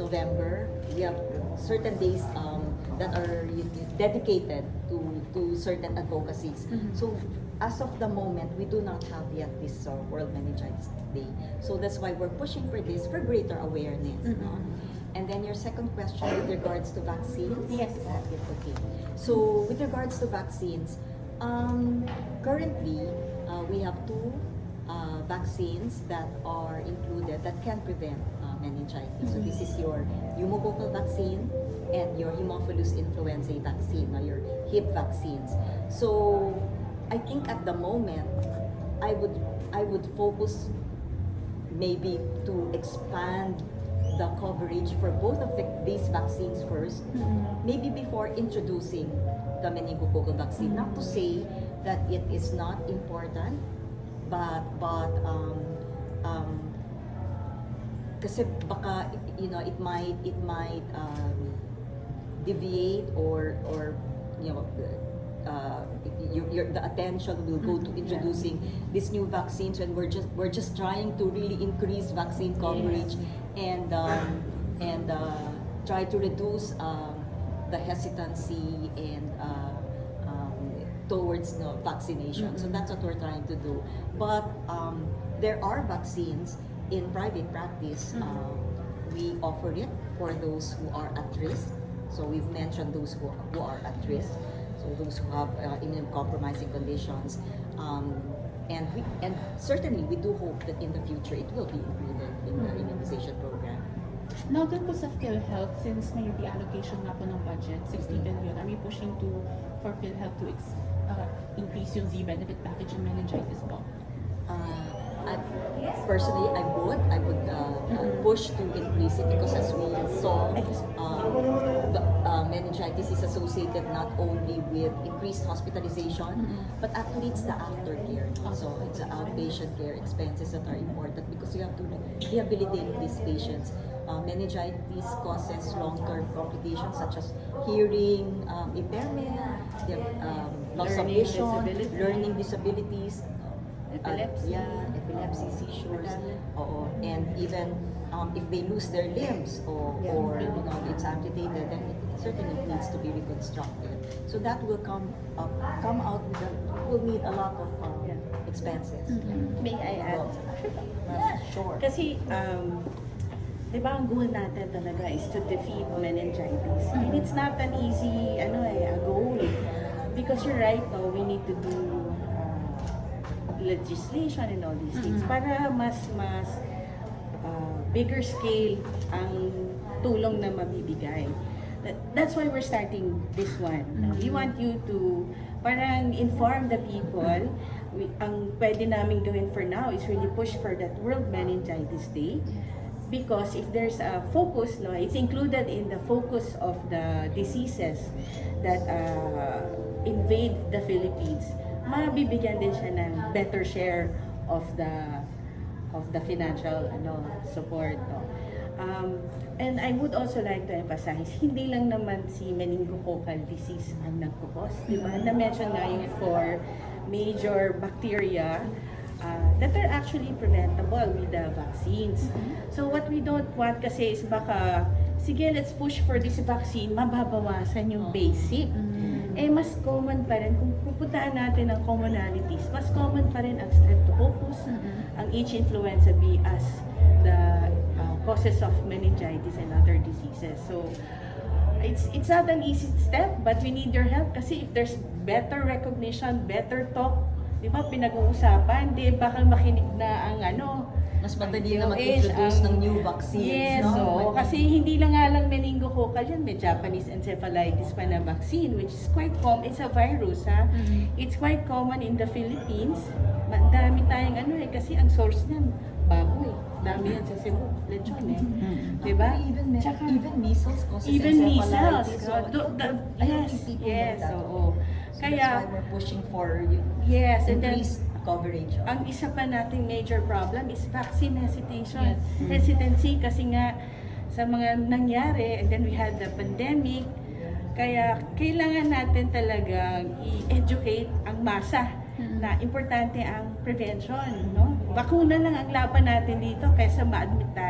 November, we have certain days that are dedicated to certain advocacies. So as of the moment, we do not have yet this World Meningitis Day. So that's why we're pushing for this for greater awareness. No? And then your second question with regards to vaccines? Yes. Okay. So with regards to vaccines, currently we have two vaccines that are included that can prevent meningitis. So this is your pneumococcal vaccine and your Haemophilus influenzae vaccine, or your HIP vaccines. So I think at the moment, I would focus maybe to expand the coverage for both of these vaccines first, maybe before introducing the meningococcal vaccine. Not to say that it is not important, but kasi baka it might deviate or the attention will go to introducing these new vaccines when we're just trying to really increase vaccine coverage and try to reduce the hesitancy and towards vaccination. So that's what we're trying to do. But there are vaccines in private practice. We offer it for those who are at risk. So we've mentioned those who are at risk. So those who have immunocompromising conditions. And certainly we do hope that in the future it will be included in the immunization program. Now, dun po sa PhilHealth, since may reallocation nga po ng budget, 60 billion, are we pushing for PhilHealth to increase yung Z-benefit package in meningitis po? Personally, I would push to increase it because as we saw, the meningitis is associated not only with increased hospitalization, but actually it's the aftercare. So it's the outpatient care expenses that are important because you have to rehabilitate these patients. Meningitis causes long-term complications such as hearing impairment, loss of vision, learning disabilities, epilepsy, seizures, and even if they lose their limbs or it's amputated, then it certainly needs to be reconstructed. So that will come out will need a lot of expenses. May I add? Sure. Kasi, di ba ang goal natin talaga is to defeat meningitis. And it's not an easy goal. Because you're right, we need to do legislation and all these things para mas bigger scale ang tulong na mabibigay. That's why we're starting this one. We want you to parang inform the people. Ang pwede namin gawin for now is really push for that World Meningitis Day. Because if there's a focus, it's included in the focus of the diseases that invade the Philippines, mabibigyan din siya ng better share of the financial support. And I would also like to emphasize, hindi lang naman si meningococcal disease ang nagkukos, di ba? Na-mention nga yung 4 major bacteria that are actually preventable with the vaccines. So what we don't want kasi is baka, sige, let's push for this vaccine, mababawasan yung basic. Mas common pa rin, kung pupuntaan natin ang commonalities, mas common pa rin ang streptococcus, ang H. influenza B as the causes of meningitis and other diseases. So, it's not an easy step, but we need your help kasi if there's better recognition, better talk, di ba, pinag-uusapan, di baka makinig na ang mas madali na mag-introduce ng new vaccines. Yes, so, kasi hindi lang nga lang meningococcal yan, may Japanese encephalitis pa na vaccine, which is quite common. It's a virus, ha? It's quite common in the Philippines. Dami tayong kasi ang source niyan, baboy. Dami yan sa Cebu, lechon Diba? Even measles causes even encephalitis. measles. Yes. So that's why we're pushing for increased coverage. Ang isa pa nating major problem is vaccine hesitation. Hesitancy kasi nga sa mga nangyari, and then we had the pandemic. Kaya kailangan natin talagang i-educate ang masa na importante ang prevention, no? Bakuna lang ang laban natin dito kaysa ma-admit tayo